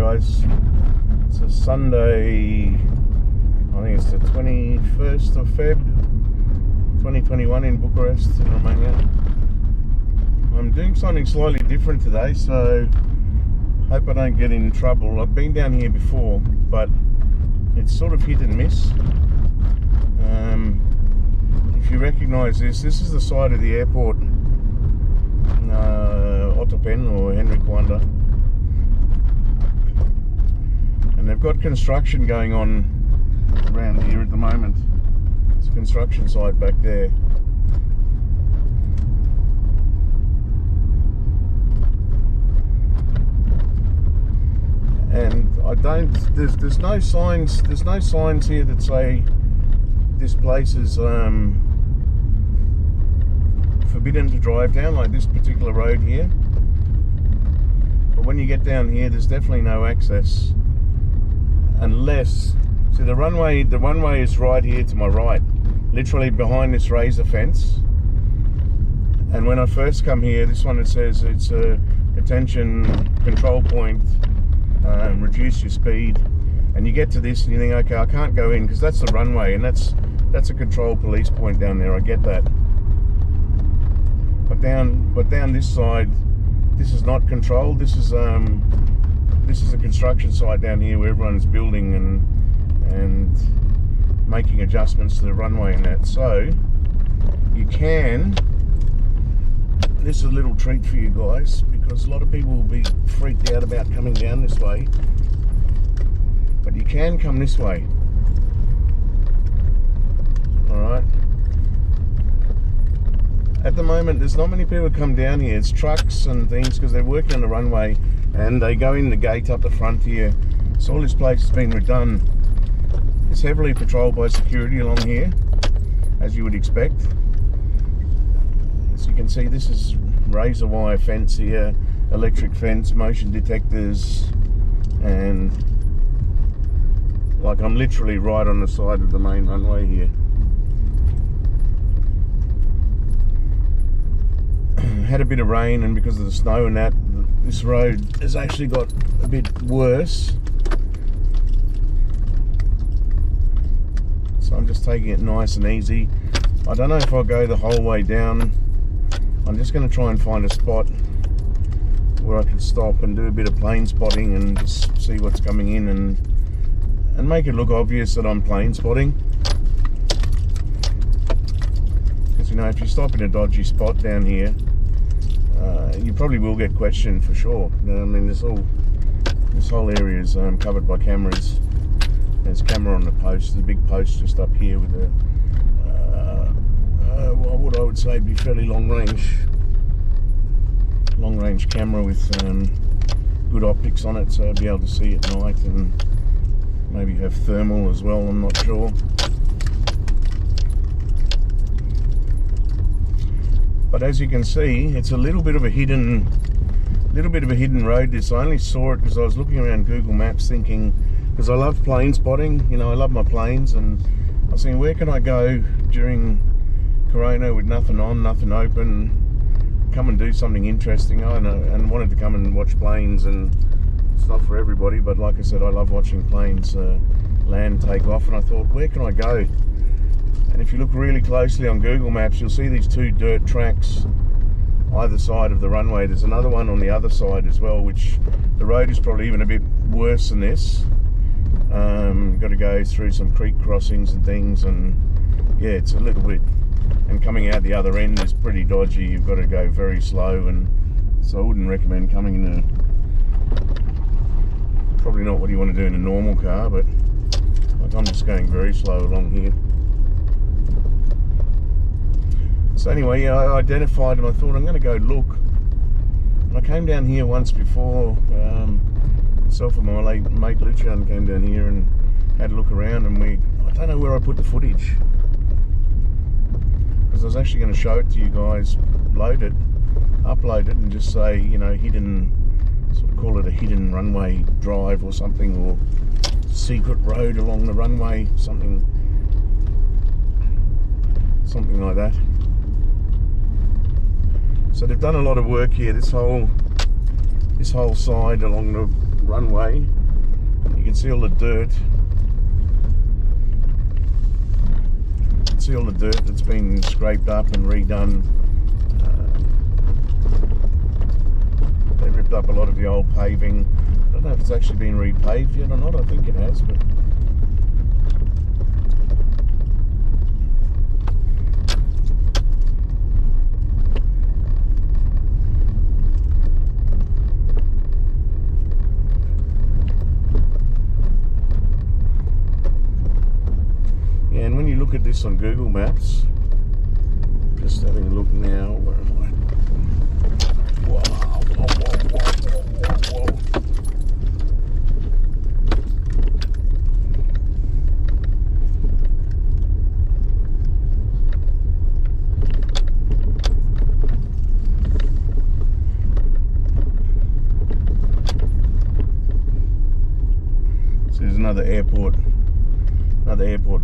guys, it's a Sunday, I think it's the 21st of Feb 2021 in Bucharest in Romania. I'm doing something slightly different today, so hope I don't get in trouble. I've been down here before, but it's sort of hit and miss. If you recognise this is the side of the airport, Otopeni or Henri Coanda, and they've got construction going on around here at the moment. It's a construction site back there. And there's no signs here that say this place is forbidden to drive down, like this particular road here. But when you get down here, there's definitely no access unless, see, the runway is right here to my right, literally behind this razor fence. And when I first come here, this one, it says it's a attention control point, reduce your speed. And you get to this and you think, okay, I can't go in because that's the runway, and that's a control police point down there. I get that. But down this side, this is not controlled. This is a construction site down here where everyone's building and making adjustments to the runway and that. So you can. This is a little treat for you guys, because a lot of people will be freaked out about coming down this way. But you can come this way. Alright. At the moment, there's not many people come down here. It's trucks and things because they're working on the runway, and they go in the gate up the front here. So all this place has been redone. It's heavily patrolled by security along here, as you would expect. As you can see, this is razor wire fence here, electric fence, motion detectors, and like I'm literally right on the side of the main runway here. Had a bit of rain, and because of the snow and that, this road has actually got a bit worse. So I'm just taking it nice and easy. I don't know if I'll go the whole way down. I'm just going to try and find a spot where I can stop and do a bit of plane spotting and just see what's coming in and make it look obvious that I'm plane spotting. Because, you know, if you stop in a dodgy spot down here, you probably will get questioned for sure. I mean, this whole area is covered by cameras. There's a camera on the post. There's a big post just up here with a what I would say be fairly long range camera with good optics on it, so I'll be able to see at night, and maybe have thermal as well. I'm not sure. But as you can see, it's a little bit of a hidden road. This, I only saw it because I was looking around Google Maps thinking, because I love plane spotting, you know, I love my planes, and I was thinking, where can I go during Corona with nothing on, nothing open, come and do something interesting. And wanted to come and watch planes, and it's not for everybody, but like I said, I love watching planes land, take off, and I thought, where can I go? And if you look really closely on Google Maps, you'll see these two dirt tracks either side of the runway. There's another one on the other side as well, which the road is probably even a bit worse than this. You've got to go through some creek crossings and things, and yeah, it's a little bit, and coming out the other end is pretty dodgy. You've got to go very slow, and so I wouldn't recommend coming in probably not what you want to do in a normal car, but like I'm just going very slow along here. So anyway, yeah, I identified, and I thought I'm going to go look. And I came down here once before. Myself and my mate Lucian came down here and had a look around, and I don't know where I put the footage, because I was actually going to show it to you guys, upload it, and just say, you know, hidden, sort of call it a hidden runway drive or something, or secret road along the runway, something like that. So they've done a lot of work here. This whole side along runway. You can see all the dirt. You can see all the dirt that's been scraped up and redone. They ripped up a lot of the old paving. I don't know if it's actually been repaved yet or not. I think it has, but and when you look at this on Google Maps, just having a look now, where am I? Wow, whoa, whoa. So there's another airport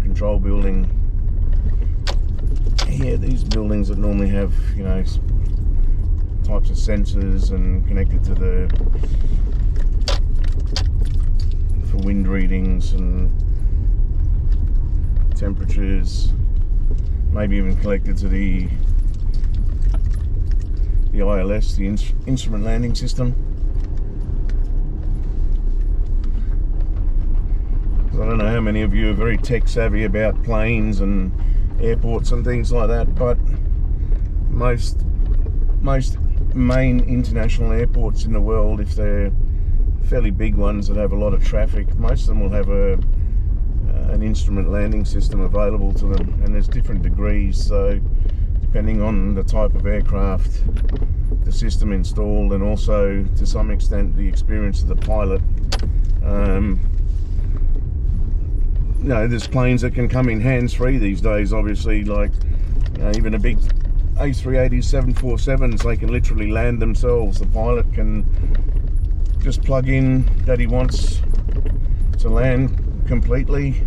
control building here. These buildings that normally have, you know, types of sensors and connected to for wind readings and temperatures, maybe even connected to the ILS, the instrument landing system. I don't know how many of you are very tech savvy about planes and airports and things like that, but most main international airports in the world, if they're fairly big ones that have a lot of traffic, most of them will have an instrument landing system available to them, and there's different degrees, so depending on the type of aircraft, the system installed, and also to some extent the experience of the pilot. You know, there's planes that can come in hands-free these days, obviously, like, you know, even a big A380s, 747s, they can literally land themselves. The pilot can just plug in that he wants to land completely,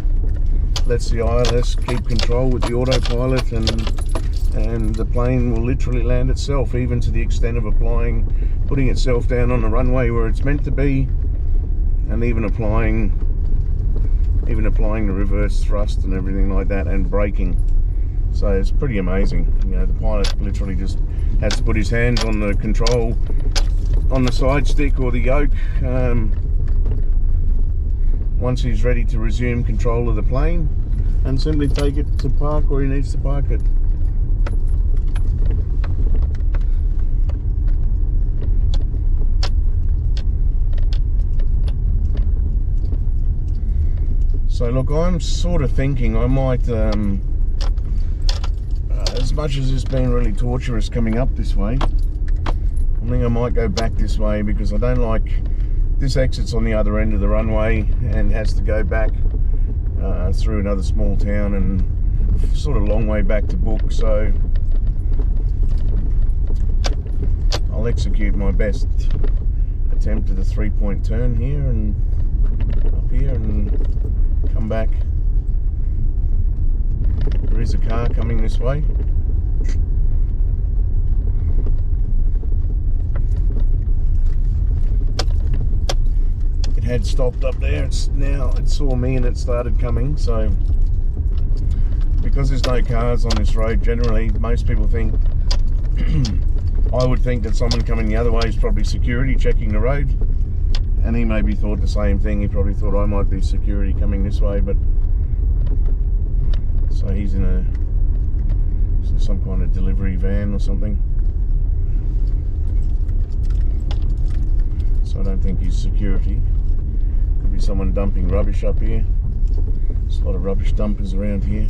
lets the ILS keep control with the autopilot, and the plane will literally land itself, even to the extent of putting itself down on the runway where it's meant to be, and even applying the reverse thrust and everything like that, and braking. So it's pretty amazing. You know, the pilot literally just has to put his hands on the control on the side stick or the yoke once he's ready to resume control of the plane, and simply take it to park where he needs to park it. So look, I'm sort of thinking I might, as much as it's been really torturous coming up this way, I think I might go back this way, because I don't like, this exit's on the other end of the runway and has to go back through another small town and sort of long way back to book, so I'll execute my best attempt at a 3-point turn here and up here and come back. There is a car coming this way. It had stopped up there. It saw me and it started coming. So because there's no cars on this road, generally most people think I would think that someone coming the other way is probably security checking the road. And he maybe thought the same thing. He probably thought I might be security coming this way, but so he's in some kind of delivery van or something. So I don't think he's security. Could be someone dumping rubbish up here. There's a lot of rubbish dumpers around here.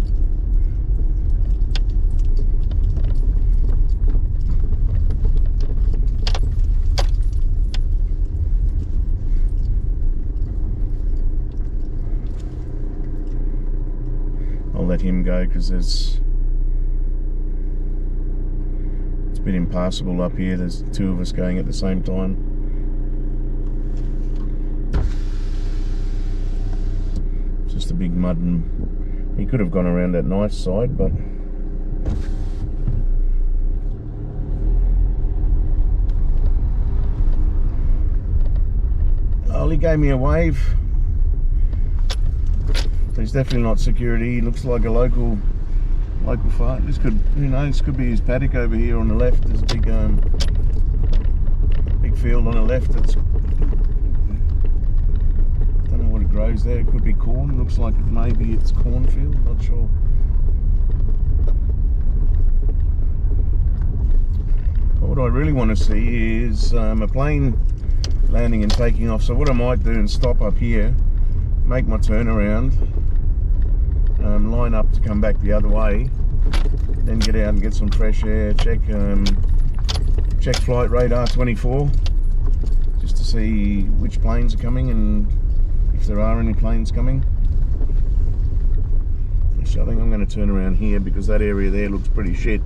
I'll let him go because it's a bit impassable up here. There's two of us going at the same time. It's just a big mud, and he could have gone around that nice side, but he gave me a wave. So he's definitely not security. He looks like a local fart. This could, who knows, could be his paddock over here on the left. There's a big field on the left. That's, don't know what it grows there. It could be corn. Looks like maybe it's cornfield. Not sure. What I really want to see is a plane landing and taking off. So what I might do and stop up here, make my turnaround, line up to come back the other way, then get out and get some fresh air, check flight radar 24, just to see which planes are coming and if there are any planes coming. So I think I'm going to turn around here because that area there looks pretty shit.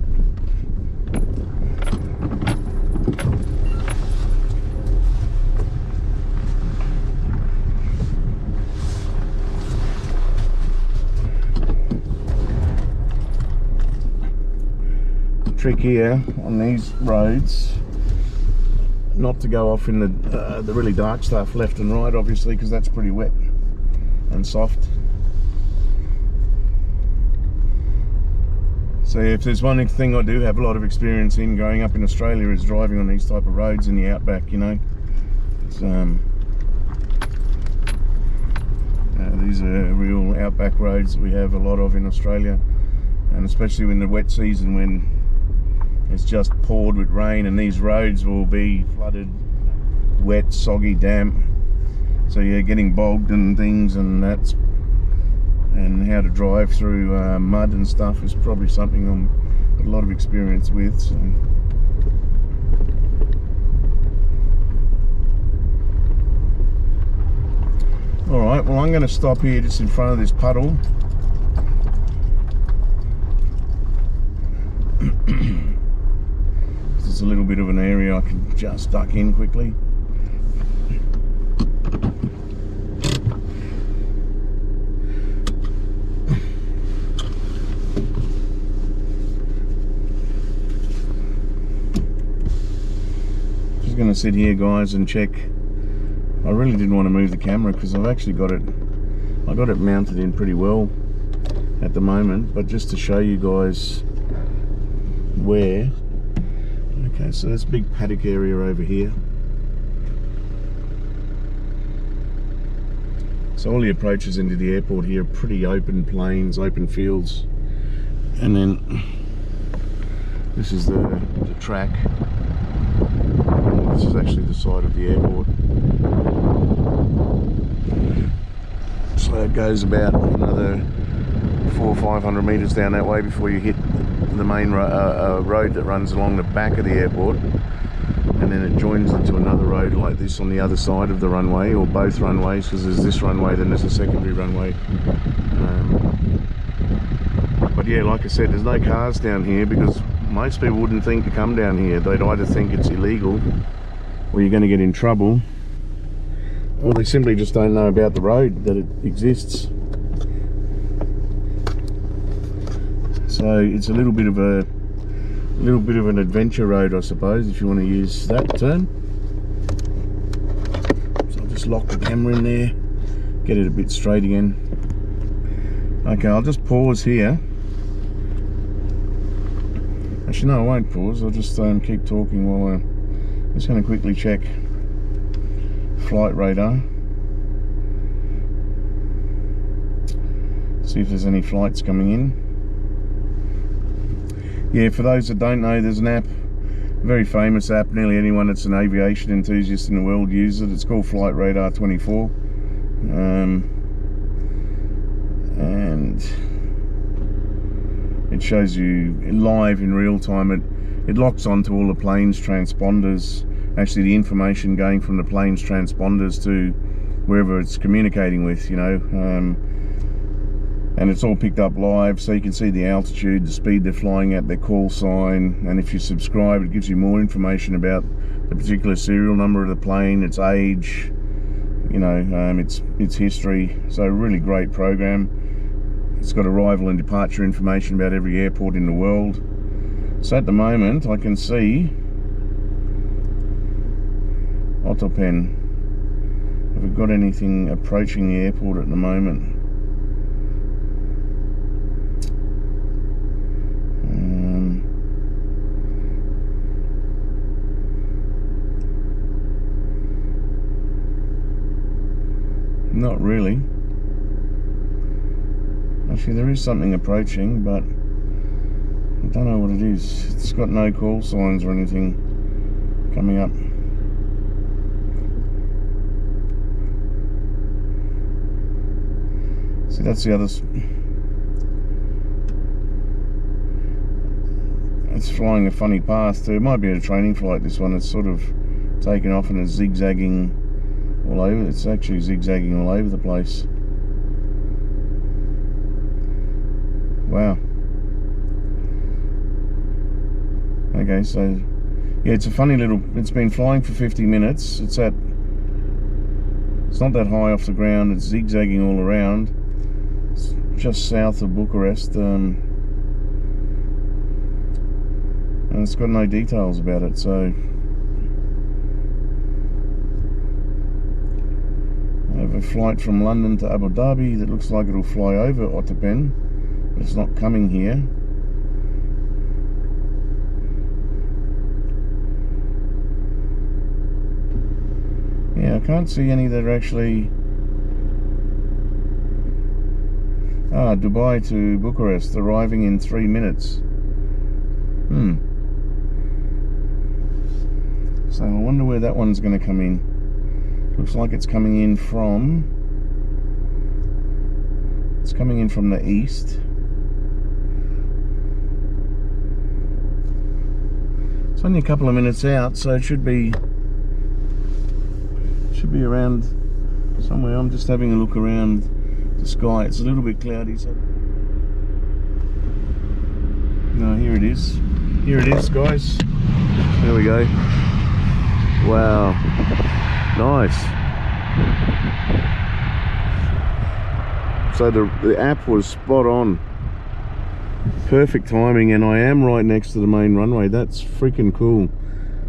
Trick here on these roads not to go off in the really dark stuff left and right, obviously, because that's pretty wet and soft. So if there's one thing I do have a lot of experience in growing up in Australia is driving on these type of roads in the outback, you know. It's, these are real outback roads that we have a lot of in Australia, and especially in the wet season when it's just poured with rain, and these roads will be flooded, wet, soggy, damp. So you're getting bogged and things, and that's, and how to drive through mud and stuff is probably something I'm got a lot of experience with. So. All right, well, I'm going to stop here just in front of this puddle. There's a little bit of an area I can just duck in quickly. Just going to sit here, guys, and check. I really didn't want to move the camera because I've actually got it mounted in pretty well at the moment, but just to show you guys where. Okay, so there's a big paddock area over here. So all the approaches into the airport here are pretty open plains, open fields. And then this is the track. This is actually the side of the airport. So it goes about another 400 or 500 metres down that way before you hit the main road that runs along the back of the airport, and then it joins into another road like this on the other side of the runway, or both runways, because there's this runway, then there's a secondary runway. But yeah, like I said, there's no cars down here because most people wouldn't think to come down here. They'd either think it's illegal or you're going to get in trouble, or they simply just don't know about the road, that it exists. So it's a little bit of an adventure road, I suppose, if you want to use that term. So I'll just lock the camera in there, get it a bit straight again. Okay, I'll just pause here. Actually, no, I won't pause. I'll just keep talking while I'm just going to quickly check flight radar. See if there's any flights coming in. Yeah, for those that don't know, there's an app, a very famous app. Nearly anyone that's an aviation enthusiast in the world uses it. It's called Flight Radar 24, and it shows you live in real time. It locks onto all the plane's transponders. Actually, the information going from the plane's transponders to wherever it's communicating with, you know. And it's all picked up live, so you can see the altitude, the speed they're flying at, their call sign, and if you subscribe, it gives you more information about the particular serial number of the plane, its age, you know, its history. So a really great program. It's got arrival and departure information about every airport in the world. So at the moment, I can see Otopeni, Have we got anything approaching the airport at the moment? Not really. Actually, there is something approaching, but I don't know what it is. It's got no call signs or anything coming up. See, that's the other. It's flying a funny path too. It might be a training flight, this one. It's sort of taken off and it's zigzagging all over. It's actually zigzagging all over the place. Wow. Okay, so yeah, it's a funny little. It's been flying for 50 minutes. It's not that high off the ground. It's zigzagging all around. It's just south of Bucharest, and it's got no details about it. So I have a flight from London to Abu Dhabi that looks like it'll fly over Otopeni, but it's not coming here. Yeah, I can't see any that are actually. Dubai to Bucharest, arriving in 3 minutes. So I wonder where that one's going to come in. Looks like it's coming in from. It's coming in from the east. It's only a couple of minutes out, so it should be around somewhere. I'm just having a look around the sky. It's a little bit cloudy, so no, here it is. Here it is, guys. There we go. Wow, nice. So the app was spot on, perfect timing, and I am right next to the main runway. That's freaking cool.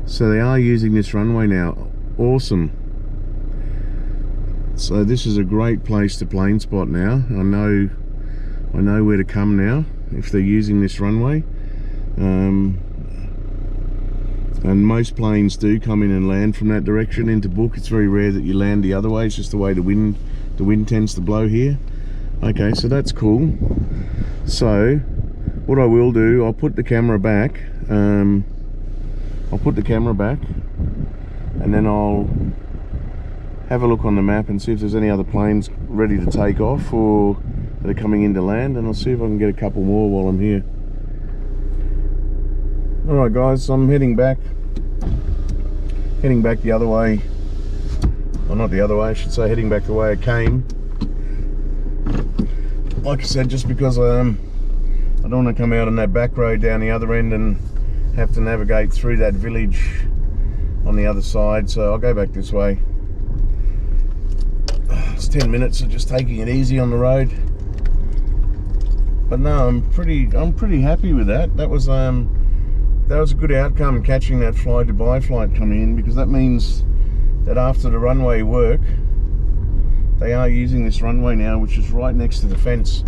So they are using this runway now. Awesome. So this is a great place to plane spot now. I know where to come now if they're using this runway. And most planes do come in and land from that direction into Book. It's very rare that you land the other way. It's just the way the wind tends to blow here. Okay, so that's cool. So what I will do, I'll put the camera back. And then I'll have a look on the map and see if there's any other planes ready to take off or that are coming in to land, and I'll see if I can get a couple more while I'm here. Alright guys, I'm heading back the other way. Well, not the other way, I should say, heading back the way I came. Like I said, just because I don't want to come out on that back road down the other end and have to navigate through that village on the other side, so I'll go back this way. It's 10 minutes of just taking it easy on the road. But no, I'm pretty happy with that. That was a good outcome, catching that Fly Dubai flight coming in, because that means that after the runway work, they are using this runway now, which is right next to the fence.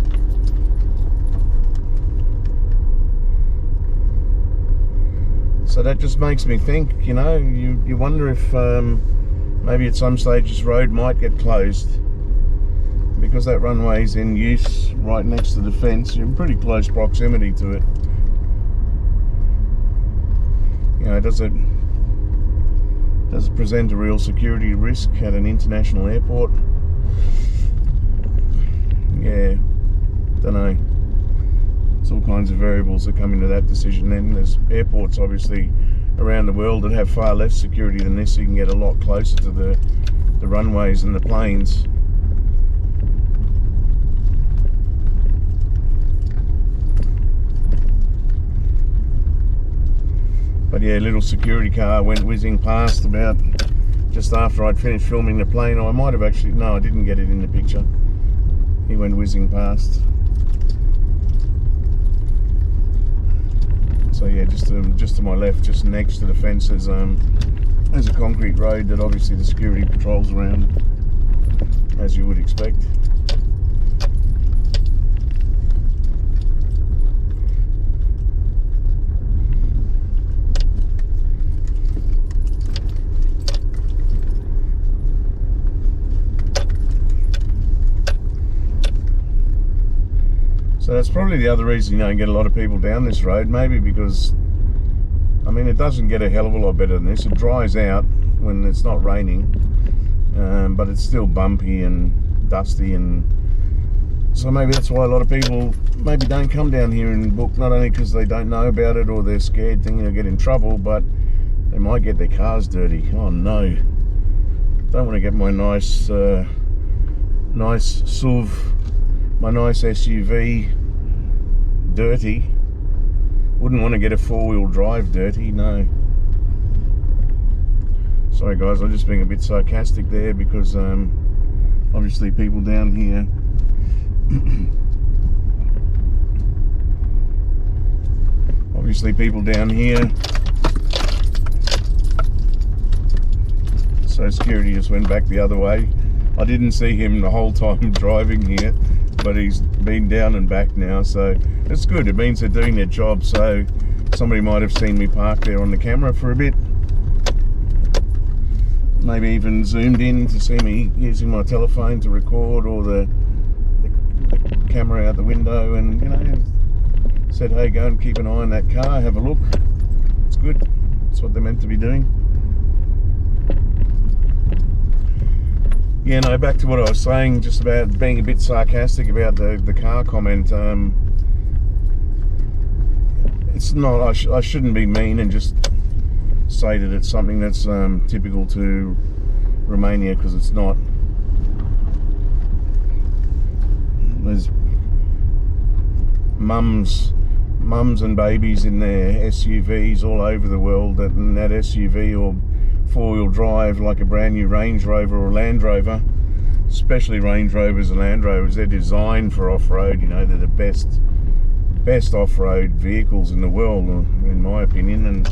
So that just makes me think, you know, you wonder if maybe at some stage this road might get closed, because that runway's in use right next to the fence. You're in pretty close proximity to it. You know, does it present a real security risk at an international airport? Yeah, don't know. There's all kinds of variables that come into that decision. Then there's airports obviously around the world that have far less security than this, so you can get a lot closer to the runways and the planes. But yeah, a little security car went whizzing past about just after I'd finished filming the plane. Or I might have actually, no, I didn't get it in the picture. He went whizzing past. So yeah, just to my left, just next to the fence, there's a concrete road that obviously the security patrols around. as you would expect. So that's probably the other reason you don't get a lot of people down this road, maybe because, I mean, it doesn't get a hell of a lot better than this. It dries out when it's not raining, but it's still bumpy and dusty, and so maybe that's why a lot of people maybe don't come down here and book, not only because they don't know about it or they're scared thinking they'll get in trouble, but they might get their cars dirty. Oh no, don't want to get my nice SUV, my nice SUV dirty. Wouldn't want to get a four-wheel drive dirty, no. Sorry guys, I'm just being a bit sarcastic there because obviously people down here so security just went back the other way. I didn't see him the whole time driving here, but he's been down and back now, so it's good. It means they're doing their job. So somebody might have seen me park there on the camera for a bit, maybe even zoomed in to see me using my telephone to record, or the camera out the window, and you know, said, hey, go and keep an eye on that car, have a look. It's good. It's what they're meant to be doing. Yeah, no, back to what I was saying, just about being a bit sarcastic about the car comment. It's not, I shouldn't be mean and just say that it's something that's typical to Romania, because it's not. There's mums and babies in their SUVs all over the world, that in that SUV or four-wheel drive, like a brand new Range Rover or Land Rover, especially Range Rovers and Land Rovers, they're designed for off-road. You know, they're the best off-road vehicles in the world, in my opinion. And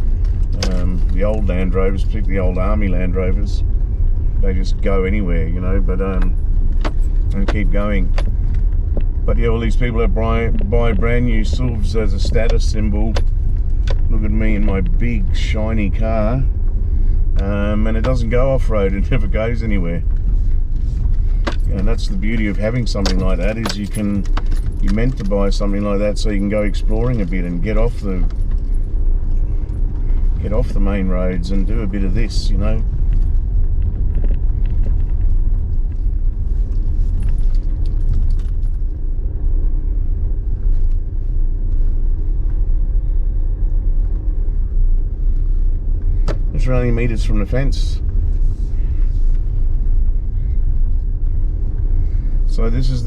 the old Land Rovers, particularly the old Army Land Rovers, they just go anywhere, you know, but and keep going. But yeah, all these people that buy brand new SUVs as a status symbol. Look at me in my big shiny car, and it doesn't go off-road. It never goes anywhere. And that's the beauty of having something like that, is you're meant to buy something like that so you can go exploring a bit and get off the main roads and do a bit of this, you know. It's only meters from the fence. So this is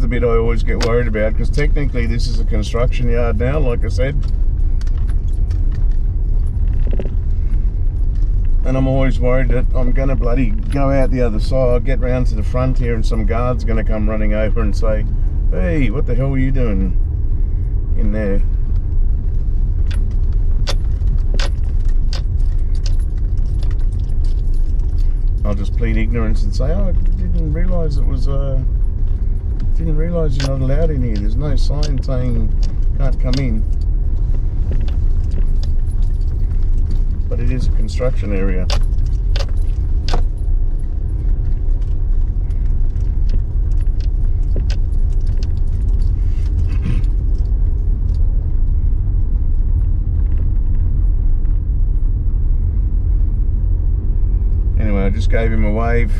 the bit I always get worried about, because technically this is a construction yard now, like I said. And I'm always worried that I'm gonna bloody go out the other side, get round to the front here, and some guard's gonna come running over and say, hey, what the hell are you doing in there? I'll just plead ignorance and say, oh, I didn't realise it was, didn't realise you're not allowed in here. There's no sign saying can't come in. But it is a construction area. Anyway, I just gave him a wave.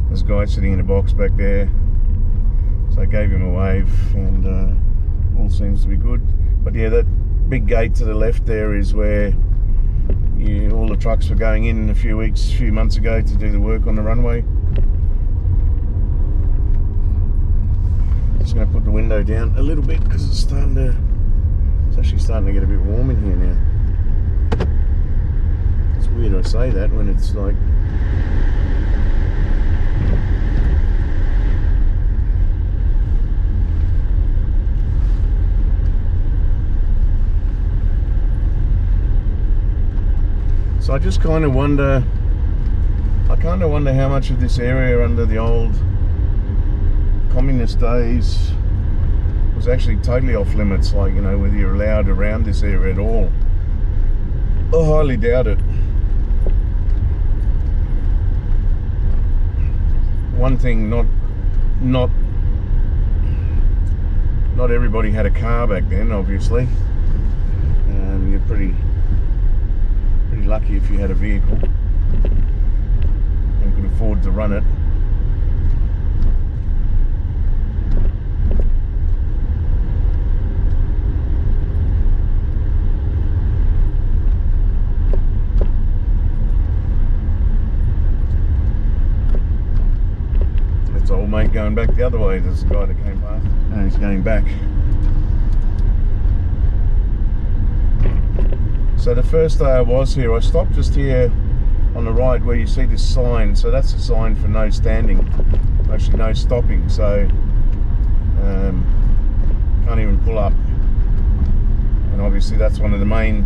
There's a guy sitting in a box back there. So I gave him a wave, and all seems to be good. But yeah, that big gate to the left there is where all the trucks were going in a few months ago to do the work on the runway. Just going to put the window down a little bit because it's actually starting to get a bit warm in here now. It's weird I say that when it's like so I just kind of wonder, I kind of wonder how much of this area under the old communist days was actually totally off limits, like, you know, whether you're allowed around this area at all. I highly doubt it. One thing, not everybody had a car back then, obviously. You're pretty lucky if you had a vehicle and could afford to run it. It's old mate going back the other way. There's a guy that came past and he's going back. So the first day I was here, I stopped just here on the right where you see this sign. So that's a sign for no standing, actually no stopping. So can't even pull up. And obviously that's one of the main,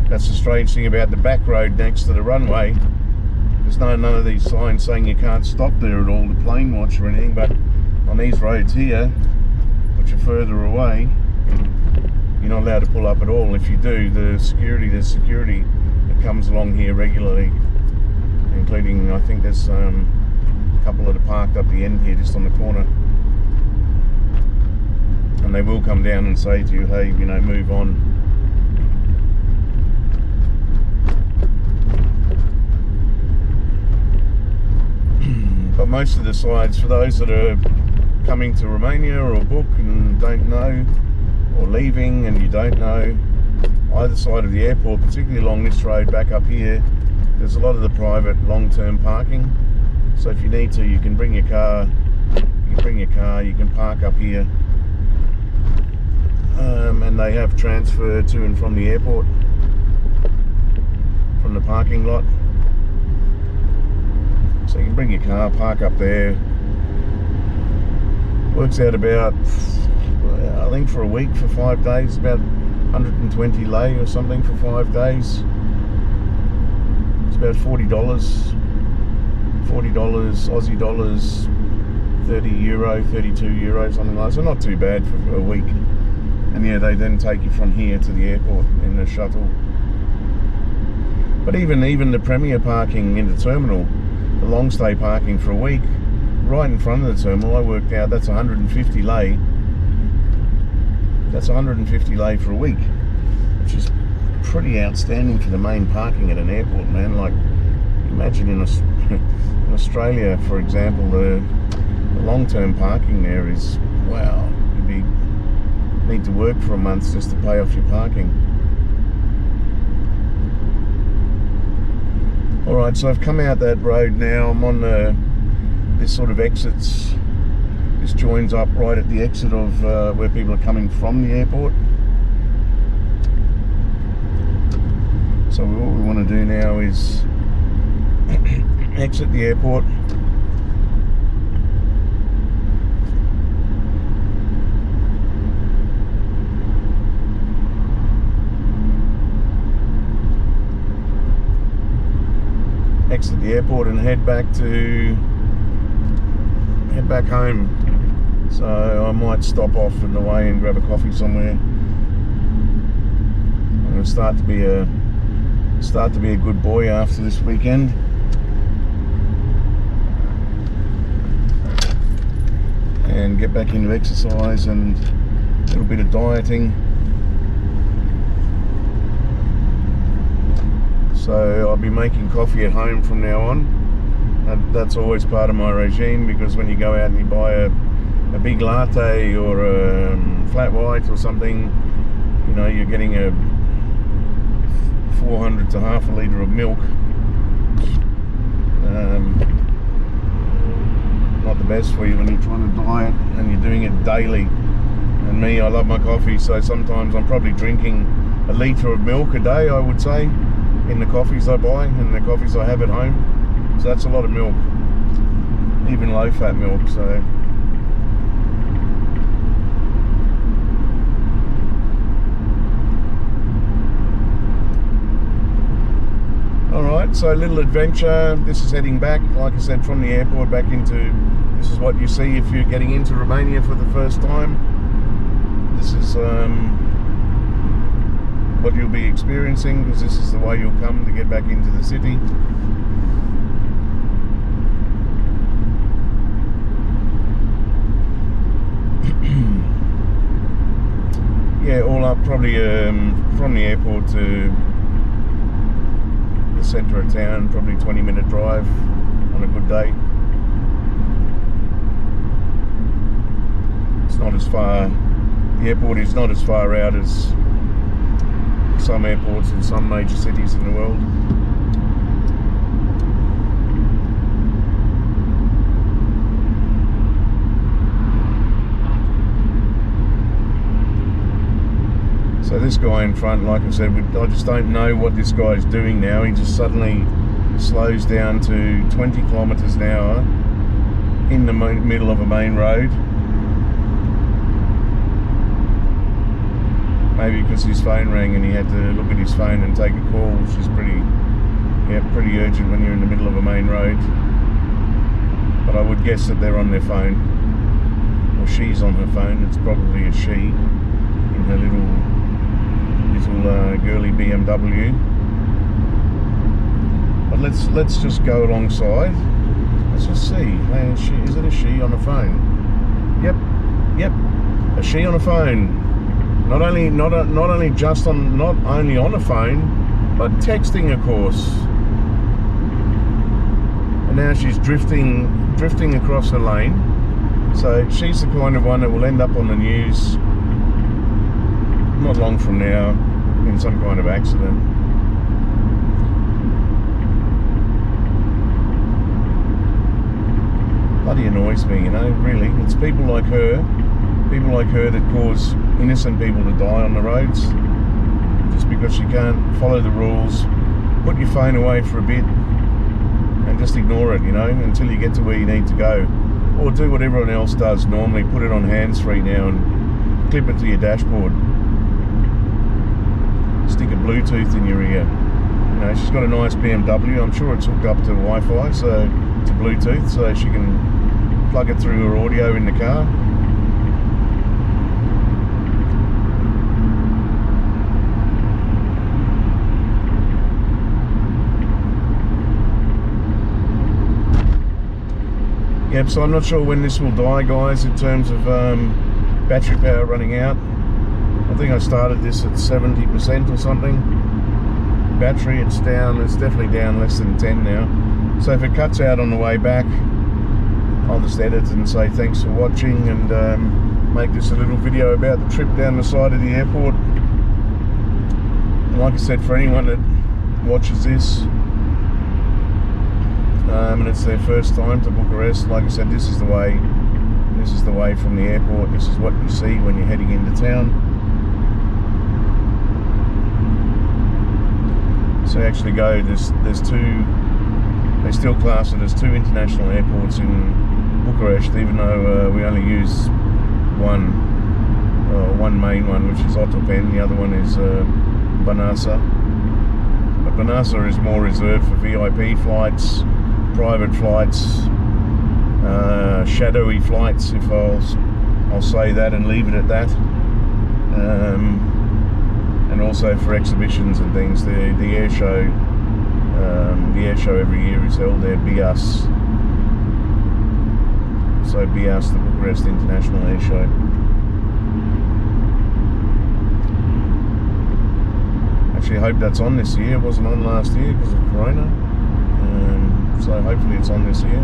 that's the strange thing about the back road next to the runway. There's none of these signs saying you can't stop there at all to plane watch or anything, but on these roads here, which are further away, you're not allowed to pull up at all. If you do, there's security that comes along here regularly, including, I think there's a couple that are parked up the end here just on the corner, and they will come down and say to you, hey, you know, move on. But most of the sides, for those that are coming to Romania or book and don't know, or leaving and you don't know, either side of the airport, particularly along this road back up here, there's a lot of the private long-term parking. So if you need to, you can bring your car, you can park up here, and they have transfer to and from the airport, from the parking lot. So you can bring your car, park up there. Works out about, I think for a week, for 5 days, about 120 lei or something for 5 days. It's about $40 Aussie dollars, 30 euro, 32 euro, something like that. So not too bad for a week. And yeah, they then take you from here to the airport in the shuttle. But even the premier parking in the terminal, the long stay parking for a week, right in front of the terminal, I worked out that's 150 lei. That's 150 lei for a week, which is pretty outstanding for the main parking at an airport, man. Like, imagine in Australia, for example, the long-term parking there is, wow, you'd need to work for a month just to pay off your parking. Alright, so I've come out that road now. I'm on this sort of exits. This joins up right at the exit of where people are coming from the airport. So what we want to do now is exit the airport. Exit the airport and head back home. So I might stop off on the way and grab a coffee somewhere. I'm going to start to be a good boy after this weekend. And get back into exercise and a little bit of dieting. So I'll be making coffee at home from now on. That's always part of my regime, because when you go out and you buy a big latte or a flat white or something, you know, you're getting a 400 to half a litre of milk. Not the best for you when you're trying to diet and you're doing it daily. And me, I love my coffee, so sometimes I'm probably drinking a litre of milk a day, I would say, in the coffees I buy and the coffees I have at home. So that's a lot of milk, even low fat milk. So alright, so a little adventure. This is heading back, like I said, from the airport back into, this is what you see if you're getting into Romania for the first time. This is what you'll be experiencing, because this is the way you'll come to get back into the city. Yeah, all up probably from the airport to the centre of town, probably 20-minute drive on a good day. It's not as far, the airport is not as far out as some airports in some major cities in the world. So this guy in front, like I said, I just don't know what this guy's doing now. He just suddenly slows down to 20 kilometers an hour in the middle of a main road. Maybe because his phone rang and he had to look at his phone and take a call, which is pretty urgent when you're in the middle of a main road. But I would guess that they're on their phone, or she's on her phone. It's probably a she in her little girly BMW. But let's just go alongside. Let's just see. Hey, is it a she on a phone? Yep, a she on a phone. Not only on a phone, but texting, of course. And now she's drifting across her lane. So she's the kind of one that will end up on the news not long from now in some kind of accident. Bloody annoys me, you know, really. It's people like her that cause innocent people to die on the roads just because she can't follow the rules. Put your phone away for a bit and just ignore it, you know, until you get to where you need to go. Or do what everyone else does normally, put it on hands-free now and clip it to your dashboard. Stick a Bluetooth in your ear. You know, she's got a nice BMW. I'm sure it's hooked up to Wi-Fi, so to Bluetooth, so she can plug it through her audio in the car. Yep, so I'm not sure when this will die, guys, in terms of battery power running out. I think I started this at 70% or something. Battery, it's definitely down less than 10 now. So if it cuts out on the way back, I'll just edit and say thanks for watching and make this a little video about the trip down the side of the airport. And like I said, for anyone that watches this, and it's their first time to Bucharest, like I said, this is the way from the airport. This is what you see when you're heading into town. So actually there's two, they still class it as two international airports in Bucharest, even though we only use one main one, which is Otopeni. The other one is Banasa. But Banasa is more reserved for VIP flights, private flights, shadowy flights, if I'll say that and leave it at that, and also for exhibitions and things. The air show every year is held there, BIAS. So BIAS, the Bucharest International Air Show. Actually, I hope that's on this year. It wasn't on last year because of Corona. So hopefully it's on this year.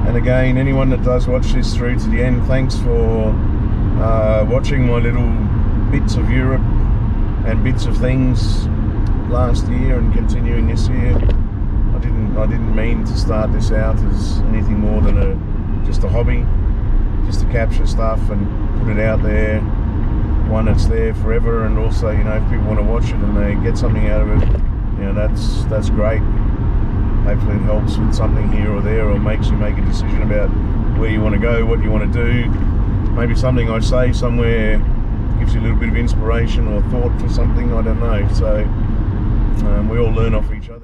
And again, anyone that does watch this through to the end, thanks for watching my little bits of Europe and bits of things last year and continuing this year. I didn't mean to start this out as anything more than just a hobby, just to capture stuff and put it out there. one that's there forever, and also, you know, if people want to watch it and they get something out of it, you know, that's great. Hopefully it helps with something here or there, or makes you make a decision about where you want to go, what you want to do. Maybe something I say somewhere gives you a little bit of inspiration or thought for something, I don't know. So we all learn off each other.